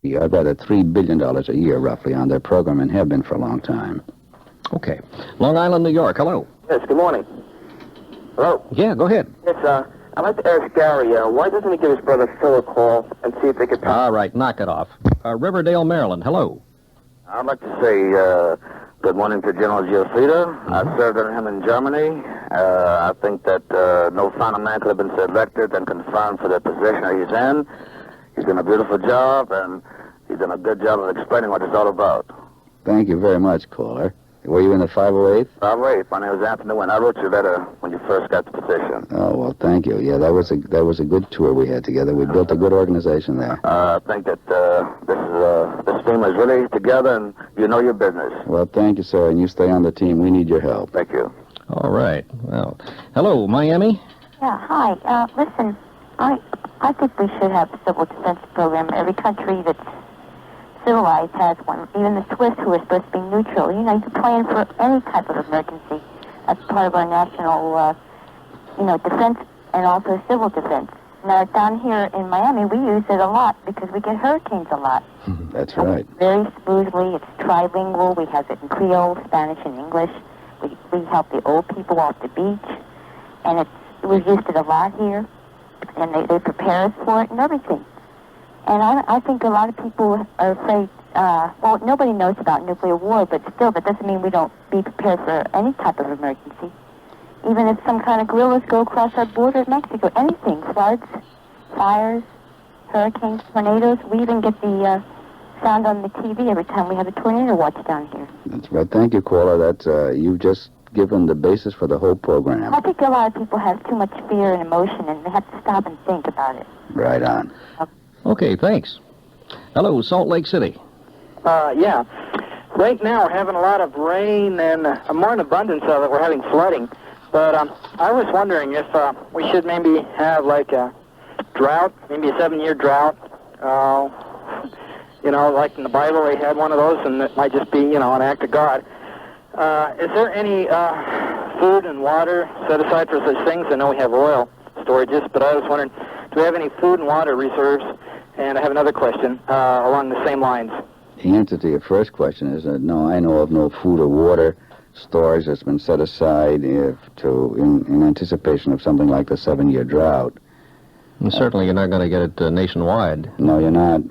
I've got $3 billion a year, roughly, on their program and have been for a long time. Okay. Long Island, New York. Hello. Yes, good morning. Hello? Yeah, go ahead. Yes, I'd like to ask Gary, why doesn't he give his brother Phil a call and see if they could... All right, knock it off. Riverdale, Maryland. Hello. I'd like to say good morning to General Giuffrida. I served under him in Germany. I think that no finer man could have been selected and confirmed for the position that he's in. He's done a beautiful job, and he's done a good job of explaining what it's all about. Thank you very much, caller. Were you in the 508th? 508. My name is Anthony Wynn. I wrote you a letter when you first got the position. Oh, well, thank you. Yeah, that was a good tour we had together. We built a good organization there. I think that this team is really together, and you know your business. Well, thank you, sir, and you stay on the team. We need your help. Thank you. All right. Well, hello, Miami. Yeah, hi. Listen, I think we should have a civil defense program. Every country that's civilized has one. Even the Swiss, who are supposed to be neutral. You know, you can plan for any type of emergency. That's part of our national, defense and also civil defense. Now, down here in Miami, we use it a lot because we get hurricanes a lot. That's right. Very smoothly. It's trilingual. We have it in Creole, Spanish, and English. We help the old people off the beach. And we've used it a lot here. And they prepare us for it and everything. And I think a lot of people are afraid, nobody knows about nuclear war, but still, that doesn't mean we don't be prepared for any type of emergency. Even if some kind of guerrillas go across our border at Mexico, anything, floods, fires, hurricanes, tornadoes, we even get the sound on the TV every time we have a tornado watch down here. That's right. Thank you, caller. You've just given the basis for the whole program. I think a lot of people have too much fear and emotion, and they have to stop and think about it. Right on. Okay, thanks. Hello, Salt Lake City. Yeah. Right now we're having a lot of rain and more in abundance of it. We're having flooding. But I was wondering if we should maybe have like a drought, maybe a 7-year drought. Like in the Bible they had one of those, and it might just be, an act of God. Is there any food and water set aside for such things? I know we have oil storages, but I was wondering, do we have any food and water reserves? And I have another question along the same lines. The answer to your first question is no, I know of no food or water storage that's been set aside in anticipation of something like the 7-year drought. And certainly you're not going to get it nationwide. No, you're not.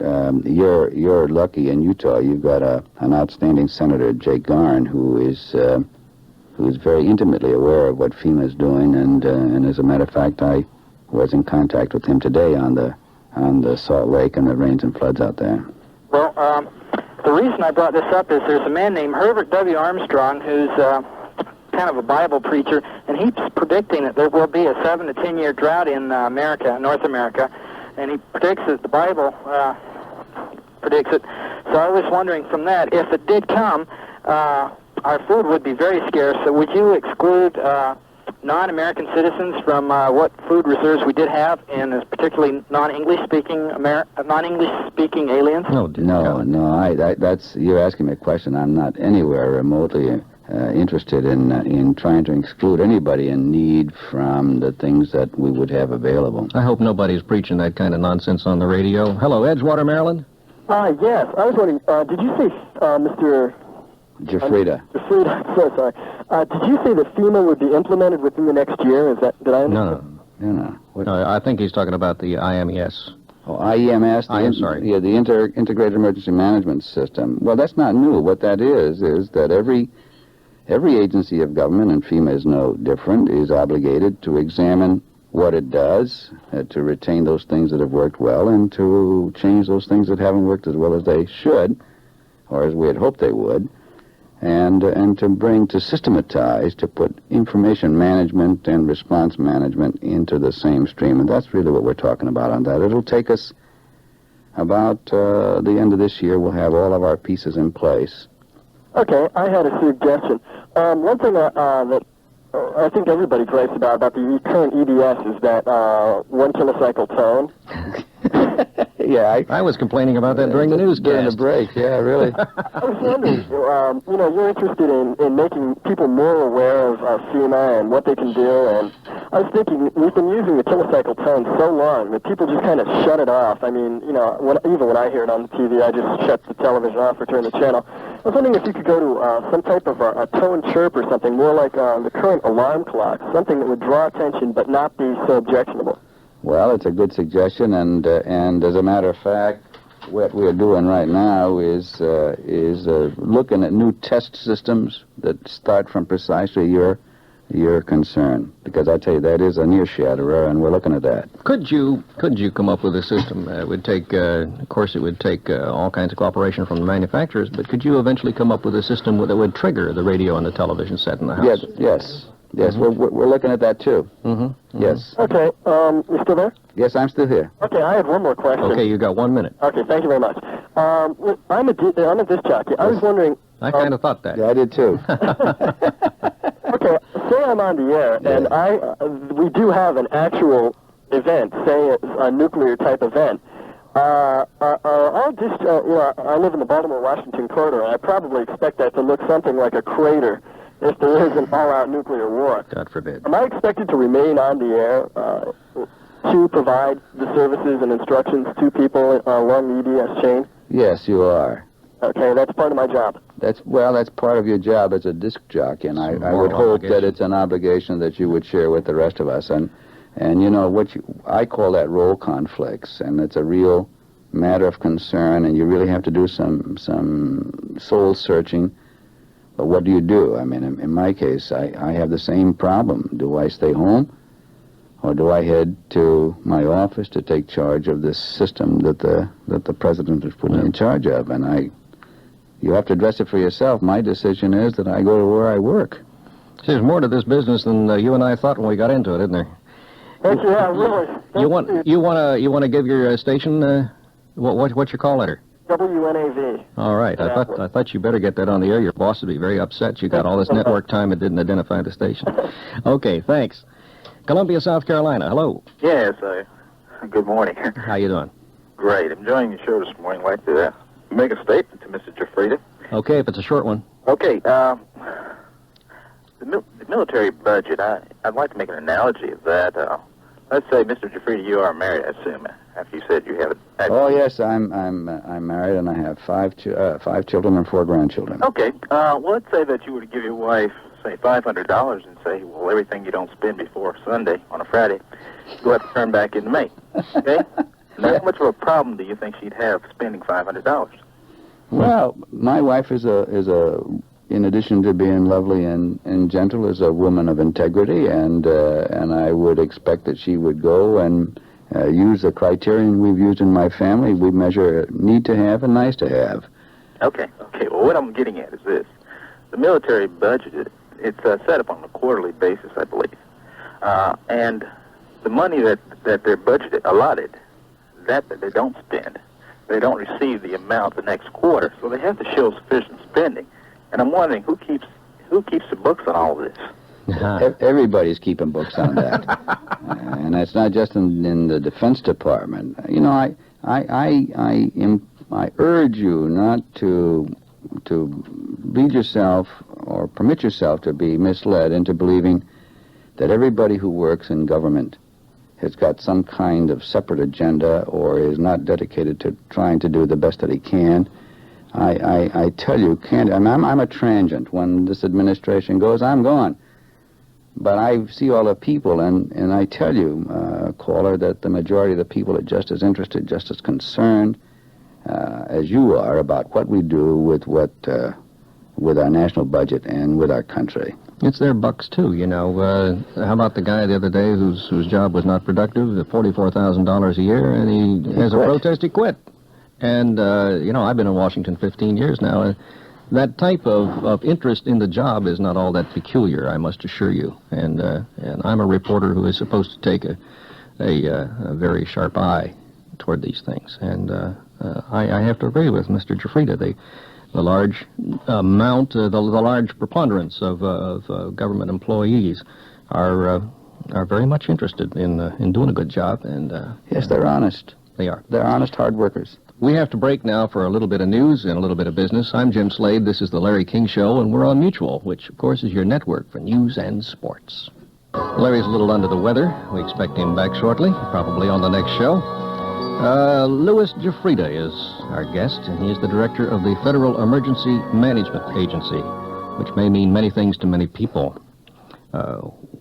You're lucky in Utah. You've got an outstanding Senator, Jake Garn, who is very intimately aware of what FEMA is doing, and as a matter of fact, I was in contact with him today on the Salt Lake and the rains and floods out there. Well, the reason I brought this up is there's a man named Herbert W. Armstrong who's kind of a Bible preacher, and he's predicting that there will be a 7 to 10 year drought in North America, and he predicts that the Bible predicts it. So I was wondering from that, if it did come, our food would be very scarce. So would you exclude non-American citizens from what food reserves we did have, and particularly non-English speaking aliens? That's you're asking me a question. I'm not anywhere remotely interested in trying to exclude anybody in need from the things that we would have available. I hope nobody's preaching that kind of nonsense on the radio. Hello, Edgewater, Maryland. Yes, I was wondering, did you say, Mr. Giuffrida. Giuffrida, I'm so sorry. Did you say that FEMA would be implemented within the next year? Did I understand? No. No, I think he's talking about the IMES. Oh, IEMS? Yeah, the Integrated Emergency Management System. Well, that's not new. What that is that every agency of government, and FEMA is no different, is obligated to examine what it does, to retain those things that have worked well, and to change those things that haven't worked as well as they should, or as we had hoped they would, and to systematize, to put information management and response management into the same stream. And that's really what we're talking about on that. It'll take us about the end of this year. We'll have all of our pieces in place. Okay, I had a suggestion. One thing that I think everybody gripes about the current EDS is that one kilocycle tone. Yeah, I was complaining about that during the newscast. During the break, yeah, really. I was wondering, you're interested in making people more aware of FEMA and what they can do, and I was thinking, we've been using the kilocycle tone so long that people just kind of shut it off. I mean, you know, even when I hear it on the TV, I just shut the television off or turn the channel. I was wondering if you could go to some type of a tone chirp or something, more like the current alarm clock, something that would draw attention but not be so objectionable. Well, it's a good suggestion, and as a matter of fact, what we're doing right now is looking at new test systems that start from precisely your concern, because I tell you, that is a near-shatterer, and we're looking at that. Could you come up with a system? It would take, of course, it would take all kinds of cooperation from the manufacturers, but could you eventually come up with a system that would trigger the radio and the television set in the house? Yes. We're looking at that, too. Yes. Okay, you still there? Yes, I'm still here. Okay, I had one more question. Okay, you got 1 minute. Okay, thank you very much. I'm a disc jockey. I was wondering... I kind of thought that. Yeah, I did, too. Okay, say I'm on the air, and we do have an actual event, say it's a nuclear-type event. All disc, I live in the Baltimore-Washington corridor, and I probably expect that to look something like a crater if there is an all-out nuclear war. God forbid. Am I expected to remain on the air to provide the services and instructions to people along the EDS chain? Yes, you are. Okay, that's part of my job. That's part of your job as a disc jockey, and I would hope that it's an obligation that you would share with the rest of us. And you know, I call that role conflicts, and it's a real matter of concern, and you really have to do some soul searching. But what do you do? I mean, in my case, I have the same problem. Do I stay home, or do I head to my office to take charge of this system that the president has put me in charge of? And you have to address it for yourself. My decision is that I go to where I work. See, there's more to this business than you and I thought when we got into it, isn't there? Thank you, yeah, really. You want to give your station what's your call letter? WNAV. All right. Exactly. I thought you better get that on the air. Your boss would be very upset. You got all this network time and didn't identify the station. Okay, thanks. Columbia, South Carolina. Hello. Yes, good morning. How you doing? Great. I'm enjoying your show this morning. I'd like to make a statement to Mr. Giuffrida. Okay, if it's a short one. Okay, the military budget, I'd like to make an analogy of that. Let's say, Mr. Giuffrida, you are married, I assume, after you said you have Oh, yes, I'm married, and I have five children and 4 grandchildren. Okay, well, let's say that you were to give your wife, say, $500 and say, well, everything you don't spend before Sunday on a Friday, you'll have to turn back in May. Okay? Now, how much of a problem do you think she'd have spending $500? Well, my wife is in addition to being lovely and gentle, is a woman of integrity, and I would expect that she would go and use the criterion we've used in my family. We measure need to have and nice to have. Okay. Well, what I'm getting at is this. The military budget, it's set up on a quarterly basis, I believe. And the money that they're budgeted, allotted, that they don't spend, they don't receive the amount the next quarter, so they have to show sufficient spending. And I'm wondering who keeps the books on all of this. Everybody's keeping books on that, and it's not just in the Defense Department. You know, I urge you not to lead yourself or permit yourself to be misled into believing that everybody who works in government has got some kind of separate agenda or is not dedicated to trying to do the best that he can. I tell you, I'm a transient. When this administration goes, I'm gone. But I see all the people, and I tell you, caller, that the majority of the people are just as interested, just as concerned as you are about what we do with our national budget and with our country. It's their bucks, too, you know. How about the guy the other day whose job was not productive, $44,000 a year, and he has a protest, he quit. And, you know, I've been in Washington 15 years now. That type of interest in the job is not all that peculiar, I must assure you. And I'm a reporter who is supposed to take a very sharp eye toward these things. And I have to agree with Mr. Giuffrida. The large amount, the large preponderance of government employees are very much interested in doing a good job. And yes, they're honest. They are. They're honest, hard workers. We have to break now for a little bit of news and a little bit of business. I'm Jim Slade. This is the Larry King Show, and we're on Mutual, which, of course, is your network for news and sports. Larry's a little under the weather. We expect him back shortly, probably on the next show. Louis Giuffrida is our guest, and he is the director of the Federal Emergency Management Agency, which may mean many things to many people.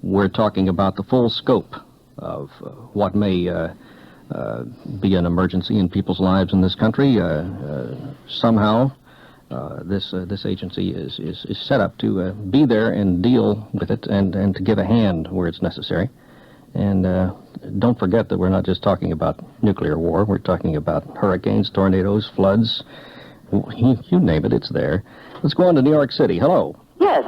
We're talking about the full scope of what may be an emergency in people's lives in this country. Somehow, this agency is set up to be there and deal with it and to give a hand where it's necessary. And don't forget that we're not just talking about nuclear war. We're talking about hurricanes, tornadoes, floods. You name it, it's there. Let's go on to New York City. Hello. Yes.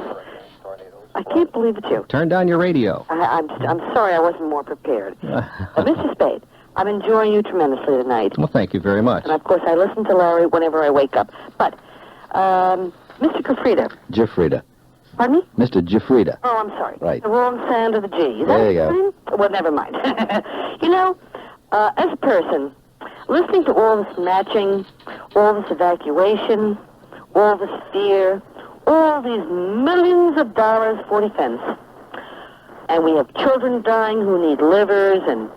I can't believe it's you. Turn down your radio. I'm sorry I wasn't more prepared. Mr. Spade, I'm enjoying you tremendously tonight. Well, thank you very much. And, of course, I listen to Larry whenever I wake up. But, Mr. Giuffrida. Giuffrida. Pardon me? Mr. Giuffrida. Oh, I'm sorry. Right. The wrong sound of the G. Is that There you go. fine? Well, never mind. You know, as a person, listening to all this matching, all this evacuation, all this fear, all these millions of dollars for defense, and we have children dying who need livers and,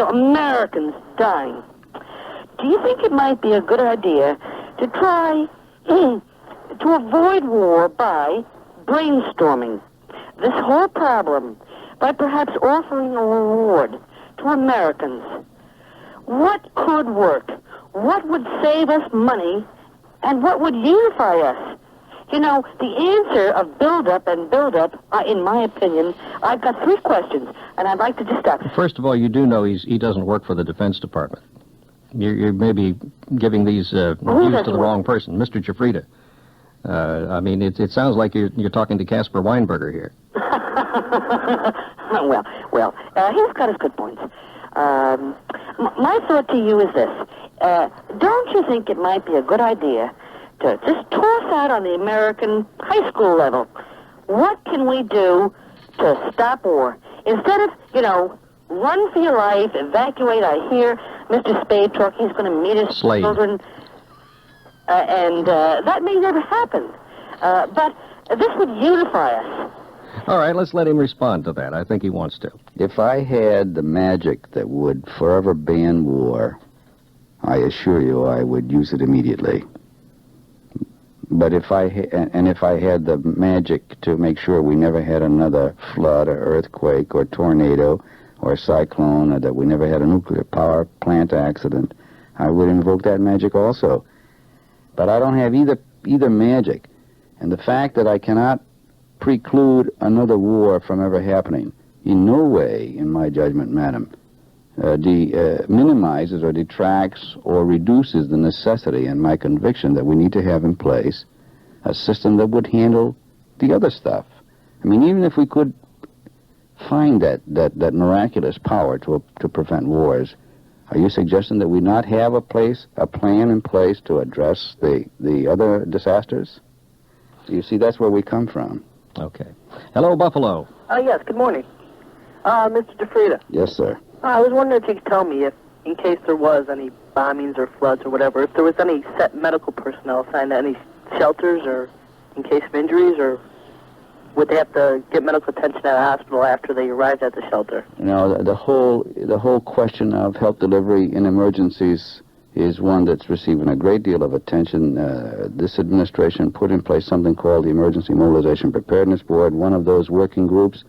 Americans dying. Do you think it might be a good idea to try to avoid war by brainstorming this whole problem by perhaps offering a reward to Americans? What could work? What would save us money? And what would unify us? You know, the answer of build-up and build-up, in my opinion, I've got 3 questions, and I'd like to just start. First of all, you do know he doesn't work for the Defense Department. You're maybe giving these views to the wrong person, Mr. Giuffrida. I mean, it sounds like you're talking to Caspar Weinberger here. Well, he's got his good points. My thought to you is this. Don't you think it might be a good idea to just toss out on the American high school level? What can we do to stop war? Instead of, run for your life, evacuate. I hear Mr. Spade talk. He's going to meet his children. And that may never happen. But this would unify us. All right, let's let him respond to that. I think he wants to. If I had the magic that would forever ban war, I assure you I would use it immediately. But if I had the magic to make sure we never had another flood or earthquake or tornado or cyclone, or that we never had a nuclear power plant accident, I would invoke that magic also. But I don't have either magic. And the fact that I cannot preclude another war from ever happening in no way, in my judgment, madam, minimizes or detracts or reduces the necessity and my conviction that we need to have in place a system that would handle the other stuff. I mean, even if we could find that miraculous power to prevent wars, are you suggesting that we not have a plan in place to address the other disasters? You see, that's where we come from. Okay. Hello, Buffalo. Yes, good morning. Mr. Giuffrida. Yes, sir. I was wondering if you could tell me if, in case there was any bombings or floods or whatever, if there was any set medical personnel assigned to any shelters or in case of injuries, or would they have to get medical attention at a hospital after they arrived at the shelter? You know, the whole question of health delivery in emergencies is one that's receiving a great deal of attention. This administration put in place something called the Emergency Mobilization Preparedness Board. One of those working groups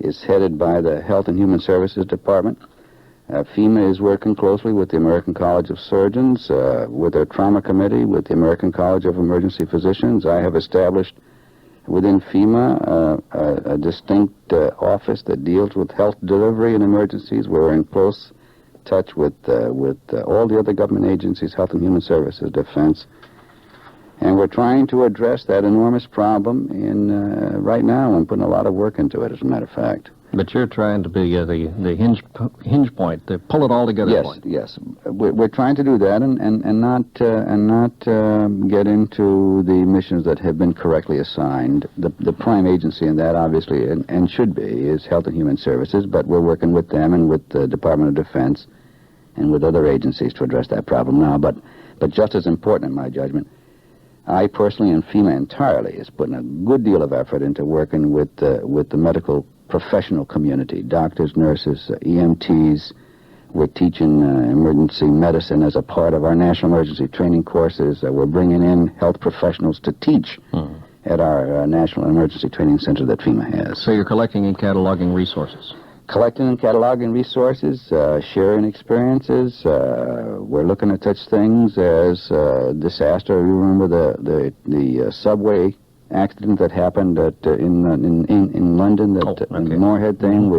is headed by the Health and Human Services Department. FEMA is working closely with the American College of Surgeons, with their Trauma Committee, with the American College of Emergency Physicians. I have established within FEMA a distinct office that deals with health delivery in emergencies. We're in close touch with all the other government agencies, Health and Human Services, Defense, and we're trying to address that enormous problem right now and putting a lot of work into it, as a matter of fact. But you're trying to be the hinge point, the pull it all together yes, point. Yes, we're trying to do that and not get into the missions that have been correctly assigned. The prime agency in that, obviously, and should be, is Health and Human Services, but we're working with them and with the Department of Defense and with other agencies to address that problem now. But just as important, in my judgment, I personally and FEMA entirely is putting a good deal of effort into working with the medical professional community, doctors, nurses, EMTs. We're teaching emergency medicine as a part of our national emergency training courses. We're bringing in health professionals to teach at our National Emergency Training Center that FEMA has. So you're collecting and cataloging resources? Collecting and cataloging resources, sharing experiences. We're looking at such things as disaster. You remember the subway accident that happened in London, the Moorhead thing.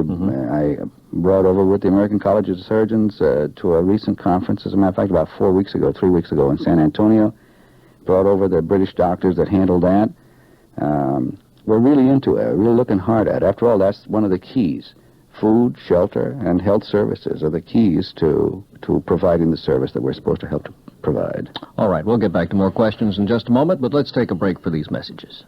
I brought over with the American College of Surgeons to a recent conference, as a matter of fact, about 3 weeks ago in San Antonio. Brought over the British doctors that handled that. We're really into it, really looking hard at it. After all, that's one of the keys. Food, shelter, and health services are the keys to providing the service that we're supposed to help to provide. All right, we'll get back to more questions in just a moment, but let's take a break for these messages.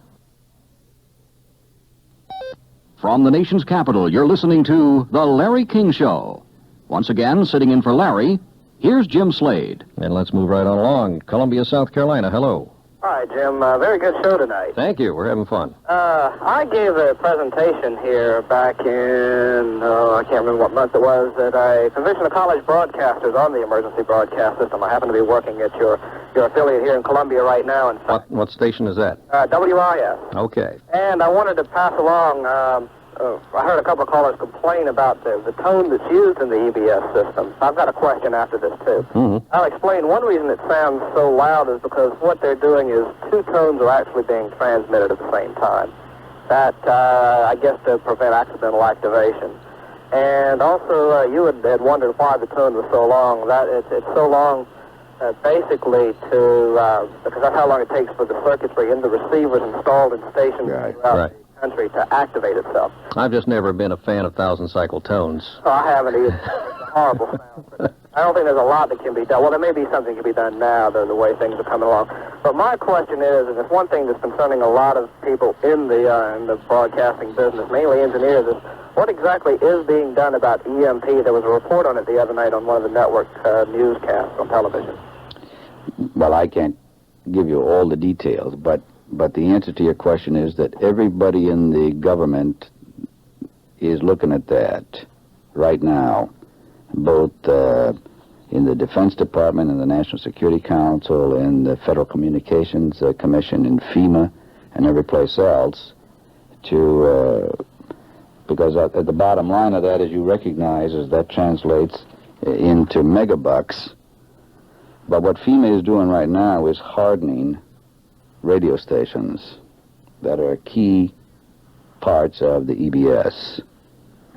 From the nation's capital, you're listening to The Larry King Show. Once again, sitting in for Larry, here's Jim Slade. And let's move right on along. Columbia, South Carolina, hello. Hi, Jim. Very good show tonight. Thank you. We're having fun. I gave a presentation here back in, I can't remember what month it was, at a convention of college broadcasters on the emergency broadcast system. I happen to be working at your affiliate here in Columbia right now. In fact. What station is that? WIS. Okay. And I wanted to pass along, I heard a couple of callers complain about the tone that's used in the EBS system. I've got a question after this, too. I'll explain. One reason it sounds so loud is because what they're doing is two tones are actually being transmitted at the same time. That, I guess, to prevent accidental activation. And also, you had wondered why the tone was so long. That it's so long, basically, because that's how long it takes for the circuitry in the receivers installed in stations throughout the country to activate itself. I've just never been a fan of 1,000-cycle tones. Oh, I haven't either. It's a horrible sound. But I don't think there's a lot that can be done. Well, there may be something that can be done now, the way things are coming along. But my question is, and it's one thing that's concerning a lot of people in the broadcasting business, mainly engineers, is what exactly is being done about EMP? There was a report on it the other night on one of the network newscasts on television. Well, I can't give you all the details, but the answer to your question is that everybody in the government is looking at that right now, both in the Defense Department and the National Security Council and the Federal Communications Commission and FEMA and every place else, because at the bottom line of that, as you recognize, is that translates into megabucks. But what FEMA is doing right now is hardening radio stations that are key parts of the EBS,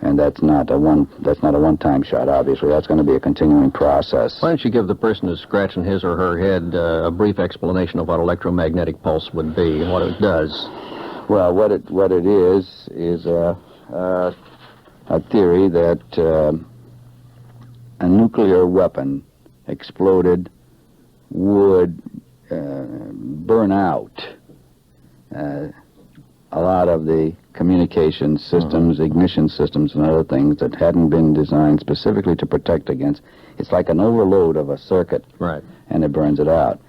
and that's not a one-time shot. Obviously, that's going to be a continuing process. Why don't you give the person who's scratching his or her head a brief explanation of what electromagnetic pulse would be and what it does? Well, what it is a theory that a nuclear weapon exploded would burn out a lot of the communication systems, ignition systems, and other things that hadn't been designed specifically to protect against. It's like an overload of a circuit, and it burns it out.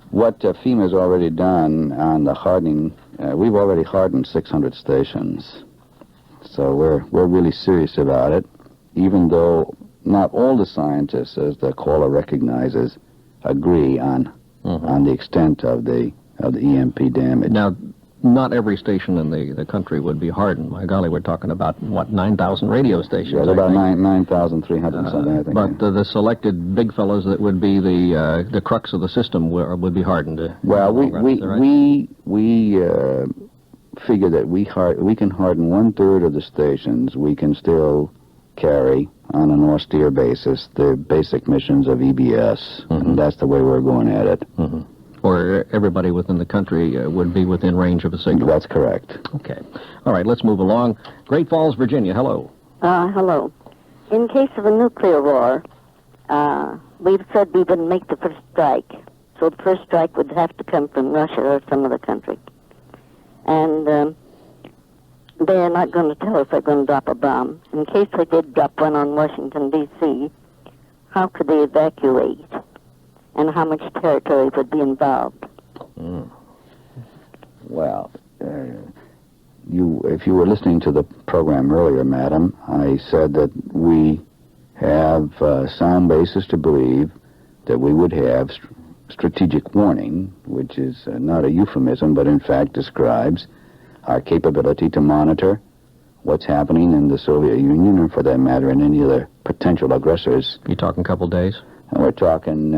What FEMA's already done on the hardening, we've already hardened 600 stations. So we're really serious about it, even though not all the scientists, as the caller recognizes, agree on the extent of the EMP damage. Now, not every station in the country would be hardened. My golly, we're talking about, 9,000 radio stations? Yeah, about 9,300 and something, I think. But the selected big fellows that would be the crux of the system would be hardened. Well, we figure that we can harden 1/3 of the stations. We can still carry on an austere basis the basic missions of EBS, and that's the way we're going at it. Or everybody within the country would be within range of a signal. That's correct. Okay. All right, let's move along. Great Falls, Virginia, hello. Hello. In case of a nuclear war, we've said we wouldn't make the first strike. So the first strike would have to come from Russia or some other country. And they're not going to tell us they're going to drop a bomb. In case they did drop one on Washington, D.C., how could they evacuate? And how much territory would be involved? Well, if you were listening to the program earlier, madam, I said that we have sound basis to believe that we would have strategic warning, which is not a euphemism, but in fact describes our capability to monitor what's happening in the Soviet Union, or for that matter, in any other potential aggressors. You talking a couple days? And we're talking,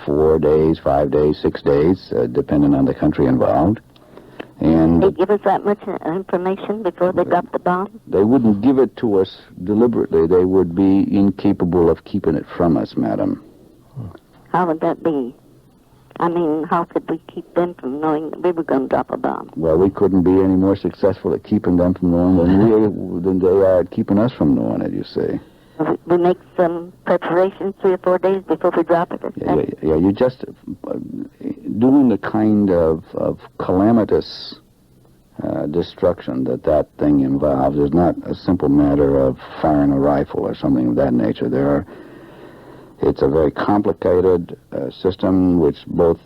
4 days, 5 days, 6 days, depending on the country involved. And they give us that much information before they drop the bomb? They wouldn't give it to us deliberately. They would be incapable of keeping it from us, madam. How would that be? I mean, how could we keep them from knowing that we were going to drop a bomb? Well, we couldn't be any more successful at keeping them from knowing than they are at keeping us from knowing it, you see. We make some preparations 3 or 4 days before we drop it. Yeah, you're just doing the kind of calamitous destruction that thing involves. Is not a simple matter of firing a rifle or something of that nature. It's a very complicated system which both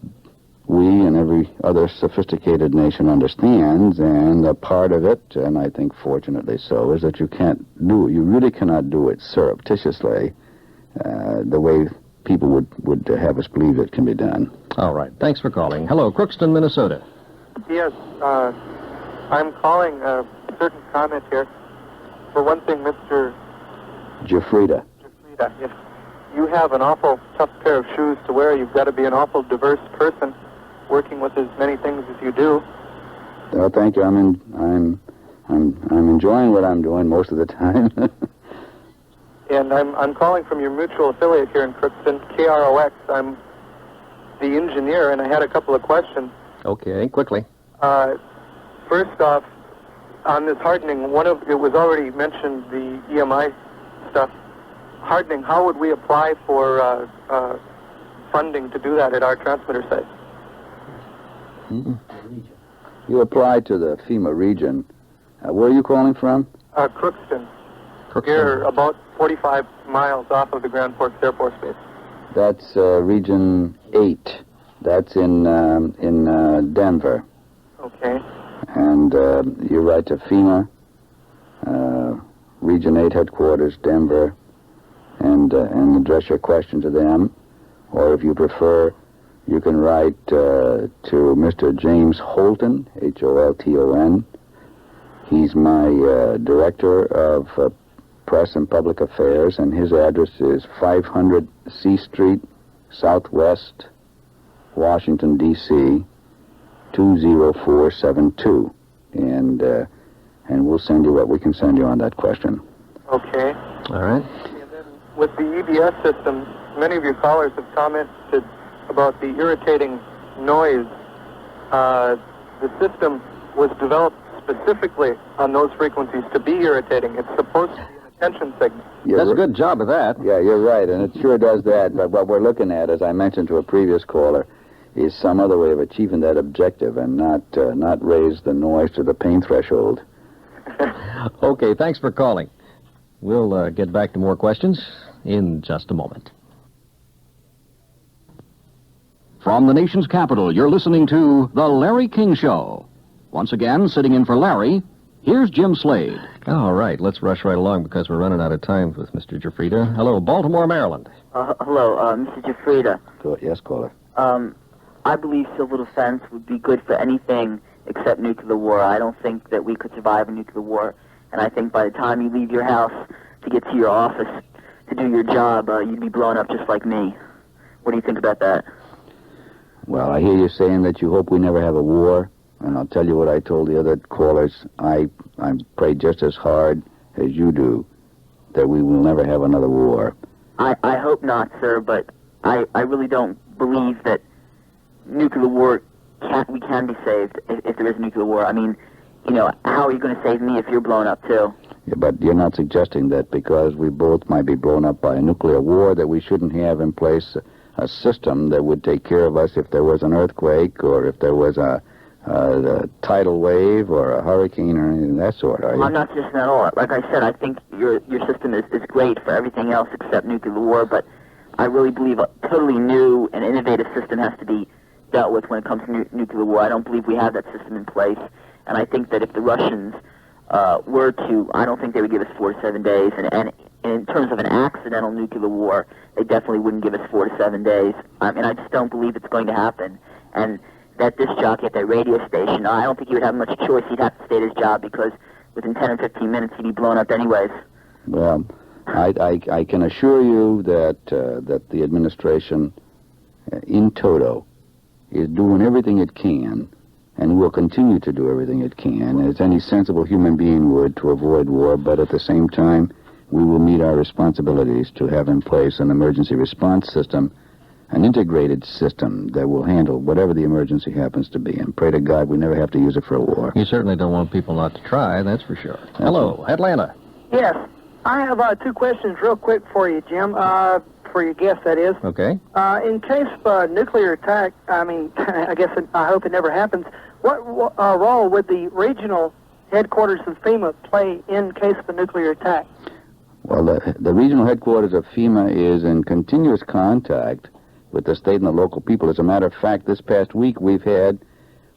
we and every other sophisticated nation understands, and a part of it, and I think fortunately so, is that you really cannot do it surreptitiously the way people would have us believe it can be done. All right. Thanks for calling. Hello, Crookston, Minnesota. Yes, I'm calling a certain comment here. For one thing, Mr. Giuffrida. Giuffrida, yes. You have an awful tough pair of shoes to wear. You've got to be an awful diverse person, working with as many things as you do. Well, thank you. I'm enjoying what I'm doing most of the time. And I'm calling from your mutual affiliate here in Crookston, KROX. I'm the engineer, and I had a couple of questions. Okay, quickly. First off, on this hardening, it was already mentioned, the EMI stuff. Hardening, how would we apply for funding to do that at our transmitter site? Mm-hmm. You apply to the FEMA region. Where are you calling from? Crookston. Here, about 45 miles off of the Grand Forks Air Force Base. That's Region 8. That's in Denver. Okay. And you write to FEMA, Region 8 headquarters, Denver, and address your question to them. Or if you prefer, you can write to Mr. James Holton, Holton. He's my director of Press and Public Affairs, and his address is 500 C Street, Southwest, Washington, D.C., 20472. And we'll send you what we can send you on that question. Okay. All right. And then with the EBS system, many of your callers have commented about the irritating noise. The system was developed specifically on those frequencies to be irritating. It's supposed to be an attention signal. That's a good job of that. Yeah, you're right, and it sure does that. But what we're looking at, as I mentioned to a previous caller, is some other way of achieving that objective and not raise the noise to the pain threshold. Okay, thanks for calling. We'll get back to more questions in just a moment. From the nation's capital, you're listening to The Larry King Show. Once again, sitting in for Larry, here's Jim Slade. All right, let's rush right along because we're running out of time with Mr. Giuffrida. Hello, Baltimore, Maryland. Hello, Mr. Giuffrida. Yes, caller. I believe civil defense would be good for anything except nuclear war. I don't think that we could survive a nuclear war. And I think by the time you leave your house to get to your office to do your job, you'd be blown up just like me. What do you think about that? Well, I hear you saying that you hope we never have a war. And I'll tell you what I told the other callers. I pray just as hard as you do that we will never have another war. I hope not, sir, but I really don't believe that nuclear war we can be saved if there is a nuclear war. I mean, you know, how are you going to save me if you're blown up too? Yeah, but you're not suggesting that because we both might be blown up by a nuclear war that we shouldn't have in place a system that would take care of us if there was an earthquake or if there was a tidal wave or a hurricane or anything of that sort, are you? I'm not suggesting that at all. Like I said, I think your system is great for everything else except nuclear war, but I really believe a totally new and innovative system has to be dealt with when it comes to nuclear war. I don't believe we have that system in place. And I think that if the Russians were to, I don't think they would give us 4 to 7 days. And in terms of an accidental nuclear war, they definitely wouldn't give us 4 to 7 days. I mean, I just don't believe it's going to happen. And that disc jockey at that radio station, I don't think he would have much choice. He'd have to stay at his job because within 10 or 15 minutes he'd be blown up anyways. Well, I can assure you that the administration in toto is doing everything it can and will continue to do everything it can, as any sensible human being would, to avoid war, but at the same time we will meet our responsibilities to have in place an emergency response system, an integrated system that will handle whatever the emergency happens to be, and pray to God we never have to use it for a war. You certainly don't want people not to try, that's for sure. Hello, Atlanta. Yes. I have 2 questions real quick for you, Jim, for your guest, that is. Okay. In case of nuclear attack, I mean, I hope it never happens, what role would the regional headquarters of FEMA play in case of a nuclear attack? Well, the regional headquarters of FEMA is in continuous contact with the state and the local people. As a matter of fact, this past week we've had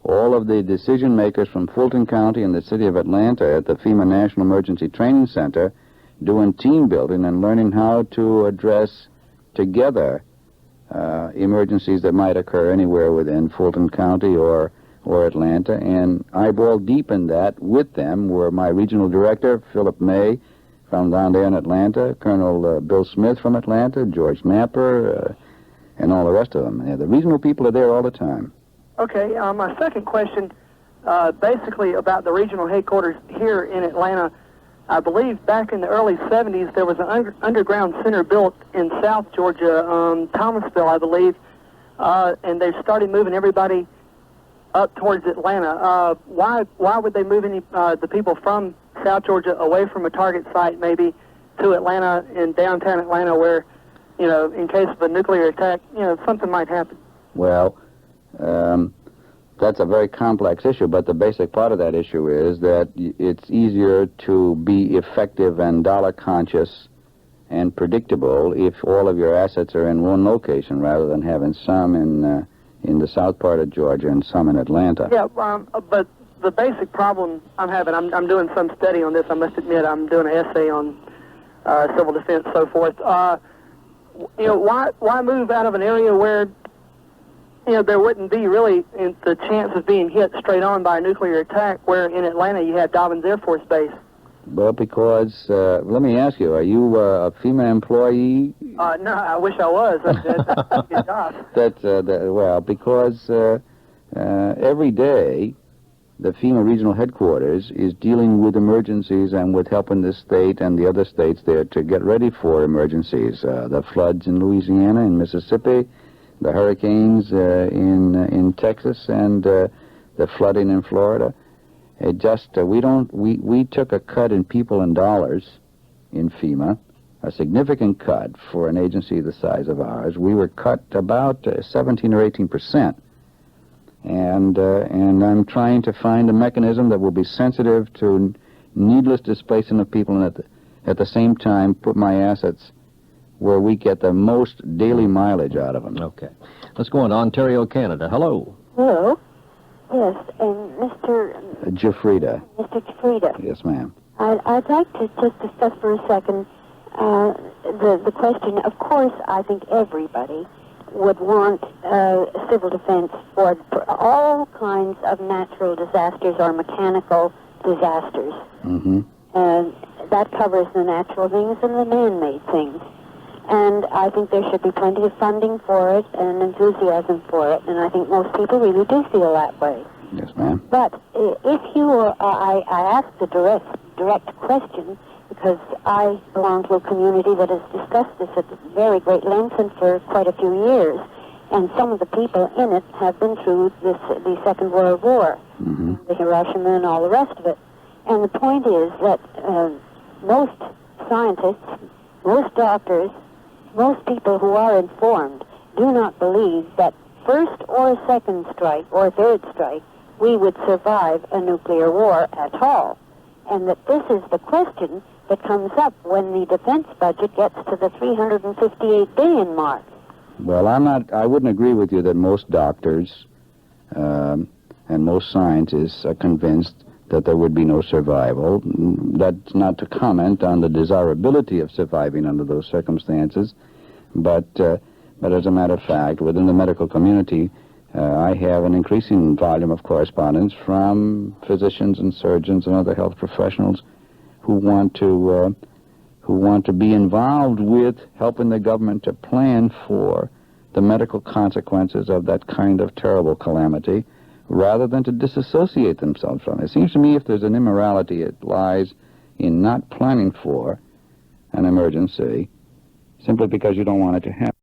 all of the decision makers from Fulton County and the city of Atlanta at the FEMA National Emergency Training Center doing team building and learning how to address together emergencies that might occur anywhere within Fulton County or Atlanta. And eyeball deep in that with them were my regional director, Philip May, from down there in Atlanta, Colonel Bill Smith from Atlanta, George Napper, and all the rest of them. The regional people are there all the time. Okay, my second question, basically about the regional headquarters here in Atlanta. I believe back in the early 70s there was an underground center built in South Georgia, Thomasville, I believe, and they started moving everybody up towards Atlanta. Why would they move the people from South Georgia away from a target site maybe to Atlanta, in downtown Atlanta, where, in case of a nuclear attack, something might happen? Well, that's a very complex issue, but the basic part of that issue is that it's easier to be effective and dollar-conscious and predictable if all of your assets are in one location rather than having some in the south part of Georgia and some in Atlanta. Yeah, but the basic problem I'm having, I'm doing some study on this, I must admit. I'm doing an essay on civil defense, so forth. Why move out of an area where there wouldn't be really the chance of being hit straight on by a nuclear attack, where in Atlanta you have Dobbins Air Force Base? Well, because, let me ask you, are you a FEMA employee? No, I wish I was. That's a good job. Well, because every day the FEMA regional headquarters is dealing with emergencies and with helping the state and the other states there to get ready for emergencies. The floods in Louisiana and Mississippi, the hurricanes in Texas, and the flooding in Florida. It just we took a cut in people and dollars in FEMA, a significant cut for an agency the size of ours. We were cut about 17 or 18%, and I'm trying to find a mechanism that will be sensitive to needless displacement of people, and at the same time put my assets where we get the most daily mileage out of them. Okay. Let's go on to Ontario, Canada. Hello. Hello. Yes, and Mr. Giuffrida. Mr. Giuffrida. Yes, ma'am. I'd like to just discuss for a second the question. Of course, I think everybody would want civil defense for all kinds of natural disasters or mechanical disasters. Mm-hmm. That covers the natural things and the man-made things. And I think there should be plenty of funding for it and enthusiasm for it, and I think most people really do feel that way. Yes, ma'am. But if you were, I asked the direct question because I belong to a community that has discussed this at very great length and for quite a few years, and some of the people in it have been through the Second World War, mm-hmm. the Hiroshima and all the rest of it. And the point is that most scientists, most doctors, most people who are informed do not believe that first or second strike or third strike we would survive a nuclear war at all. And that this is the question that comes up when the defense budget gets to the $358 billion mark. Well, I wouldn't agree with you that most doctors and most scientists are convinced that there would be no survival. That's not to comment on the desirability of surviving under those circumstances, but as a matter of fact, within the medical community, I have an increasing volume of correspondence from physicians and surgeons and other health professionals who want to be involved with helping the government to plan for the medical consequences of that kind of terrible calamity, rather than to disassociate themselves from it. It seems to me if there's an immorality, it lies in not planning for an emergency simply because you don't want it to happen.